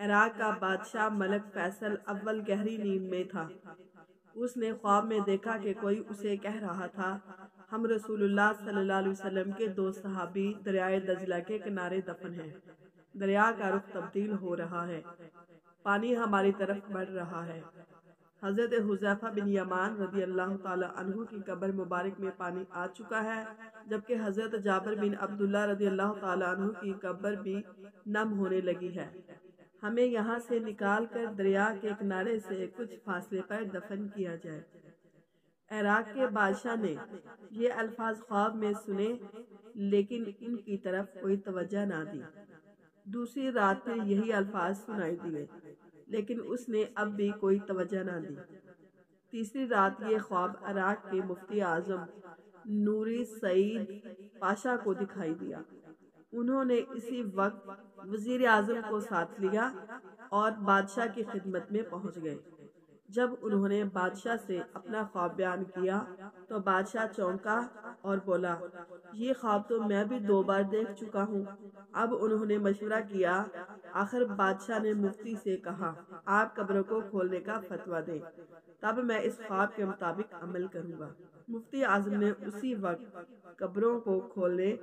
عراق کا بادشاہ ملک فیصل اول گہری نیند میں تھا۔ اس نے خواب میں دیکھا کہ کوئی اسے کہہ رہا تھا، ہم رسول اللہ صلی اللہ علیہ وسلم کے 2 صحابی دریائے دجلہ کے کنارے دفن ہیں۔ دریا کا رخ تبدیل ہو رہا ہے، پانی ہماری طرف بڑھ رہا ہے۔ حضرت حذیفہ بن یمان رضی اللہ تعالی عنہ کی قبر مبارک میں پانی آ چکا ہے، جبکہ حضرت جابر بن عبداللہ رضی اللہ تعالی عنہ کی قبر بھی نم ہونے لگی ہے۔ ہمیں یہاں سے نکال کر دریا کے کنارے سے کچھ فاصلے پر دفن کیا جائے۔ عراق کے بادشاہ نے یہ الفاظ خواب میں سنے، لیکن ان کی طرف کوئی توجہ نہ دی۔ دوسری رات پھر یہی الفاظ سنائی دیے، لیکن اس نے اب بھی کوئی توجہ نہ دی۔ تیسری رات یہ خواب عراق کے مفتی اعظم نوری سعید پاشا کو دکھائی دیا۔ انہوں نے اسی وقت وزیر اعظم کو ساتھ لیا اور بادشاہ کی خدمت میں پہنچ گئے۔ جب انہوں نے بادشاہ سے اپنا خواب بیان کیا تو بادشاہ چونکا اور بولا، یہ خواب تو میں بھی 2 بار دیکھ چکا ہوں۔ اب انہوں نے مشورہ کیا۔ آخر بادشاہ نے مفتی سے کہا، آپ قبروں کو کھولنے کا فتویٰ دیں، تب میں اس خواب کے مطابق عمل کروں گا۔ مفتی اعظم نے اسی وقت قبروں کو کھولنے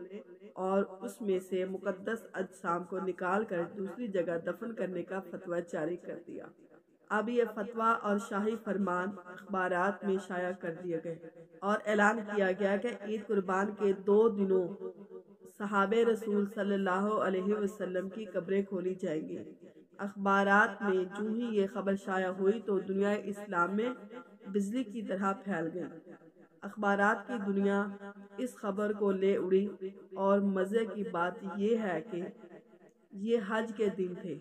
اور اس میں سے مقدس اجسام کو نکال کر دوسری جگہ دفن کرنے کا فتویٰ جاری کر دیا۔ اب یہ فتویٰ اور شاہی فرمان اخبارات میں شائع کر دیے گئے اور اعلان کیا گیا کہ عید قربان کے 2 دنوں صحابہ رسول صلی اللہ علیہ وسلم کی قبریں کھولی جائیں گی۔ اخبارات میں جو ہی یہ خبر شائع ہوئی تو دنیا اسلام میں بجلی کی طرح پھیل گئی۔ اخبارات کی دنیا اس خبر کو لے اڑی، اور مزے کی بات یہ ہے کہ یہ حج کے دن تھے۔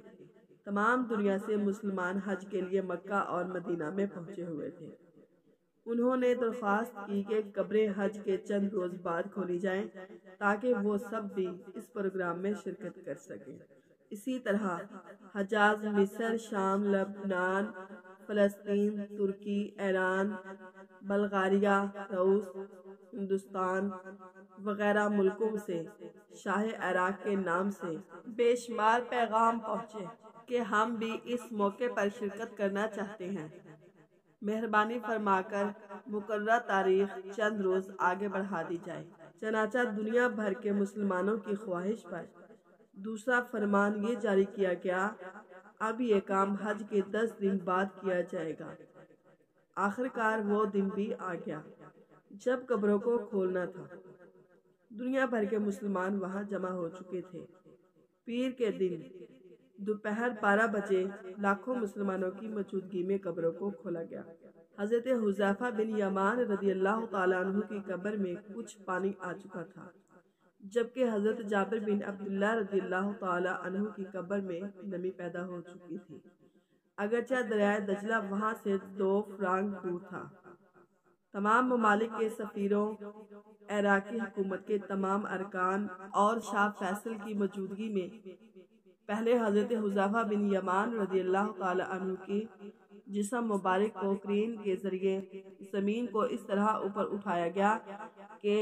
تمام دنیا سے مسلمان حج کے لیے مکہ اور مدینہ میں پہنچے ہوئے تھے۔ انہوں نے درخواست کی کہ قبریں حج کے چند روز بعد کھولی جائیں تاکہ وہ سب بھی اس پروگرام میں شرکت کر سکیں۔ اسی طرح حجاز، مصر، شام، لبنان، فلسطین، ترکی، ایران، بلغاریہ، روس، ہندوستان وغیرہ ملکوں سے شاہ عراق کے نام سے بے شمار پیغام پہنچے کہ ہم بھی اس موقع پر شرکت کرنا چاہتے ہیں۔ مہربانی فرما کر مقررہ تاریخ چند روز آگے بڑھا دی جائے۔ چنانچہ دنیا بھر کے مسلمانوں کی خواہش پر دوسرا فرمان یہ جاری کیا گیا، اب یہ کام حج کے 10 دن بعد کیا جائے گا۔ آخرکار وہ دن بھی آ گیا جب قبروں کو کھولنا تھا۔ دنیا بھر کے مسلمان وہاں جمع ہو چکے تھے۔ پیر کے دن دوپہر 12 بجے لاکھوں مسلمانوں کی موجودگی میں قبروں کو کھولا گیا۔ حضرت حذیفہ بن یمان رضی اللہ تعالیٰ عنہ کی قبر میں کچھ پانی آ چکا تھا، جبکہ حضرت جابر بن عبداللہ رضی اللہ تعالیٰ عنہ کی قبر میں نمی پیدا ہو چکی تھی، اگرچہ دریائے دجلہ وہاں سے 2 فرانگ دور تھا۔ تمام ممالک کے سفیروں، عراقی حکومت کے تمام ارکان اور شاہ فیصل کی موجودگی میں پہلے حضرت حذیفہ بن یمان رضی اللہ تعالی عنہ کی جسم مبارک کو کرین کے ذریعے زمین کو اس طرح اوپر اٹھایا گیا کہ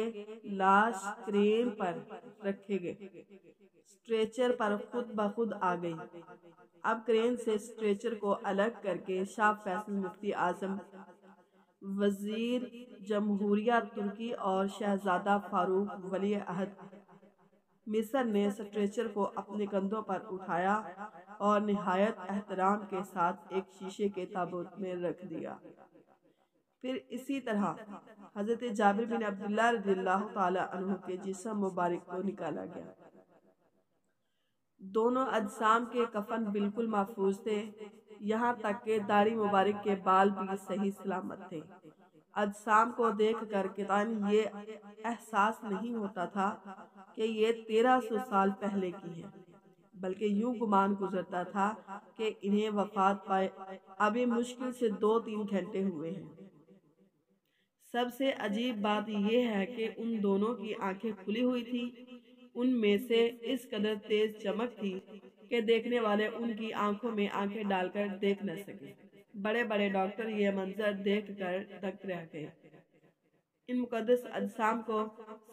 لاش کرین پر رکھے گئے سٹریچر پر خود بخود آ گئی۔ اب کرین سے سٹریچر کو الگ کر کے شاہ فیصل مفتی اعظم، وزیر جمہوریہ ترکی اور شہزادہ فاروق ولی عہد مصر نے سٹریچر کو اپنے کندھوں پر اٹھایا اور نہایت احترام کے ساتھ ایک شیشے کے تابوت میں رکھ دیا۔ پھر اسی طرح حضرت جابر بن عبداللہ رضی اللہ تعالی عنہ کے جسم مبارک کو نکالا گیا۔ دونوں اجسام کے کفن بالکل محفوظ تھے، یہاں تک کہ داڑھی مبارک کے بال بھی صحیح سلامت تھے۔ اجسام کو دیکھ کر قطعاً یہ احساس نہیں ہوتا تھا کہ یہ 1300 سال پہلے کی ہے، بلکہ یوں گمان گزرتا تھا کہ انہیں وفات پائے ابھی مشکل سے 2-3 گھنٹے ہوئے ہیں۔ سب سے عجیب بات یہ ہے کہ ان دونوں کی آنکھیں کھلی ہوئی تھی، ان میں سے اس قدر تیز چمک تھی کہ دیکھنے والے ان کی آنکھوں میں آنکھیں ڈال کر دیکھ نہ سکے۔ بڑے بڑے ڈاکٹر یہ منظر دیکھ کر دنگ رہ گئے۔ ان مقدس اجسام کو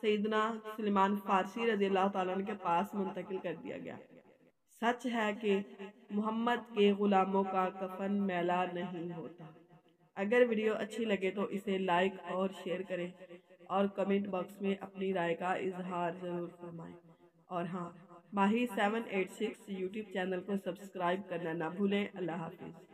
سیدنا سلمان فارسی رضی اللہ تعالیٰ عنہ کے پاس منتقل کر دیا گیا۔ سچ ہے کہ محمد کے غلاموں کا کفن میلا نہیں ہوتا۔ اگر ویڈیو اچھی لگے تو اسے لائک اور شیئر کریں اور کمنٹ باکس میں اپنی رائے کا اظہار ضرور فرمائیں۔ اور ہاں، ماہی 786 یوٹیوب چینل کو سبسکرائب کرنا نہ بھولیں۔ اللہ حافظ۔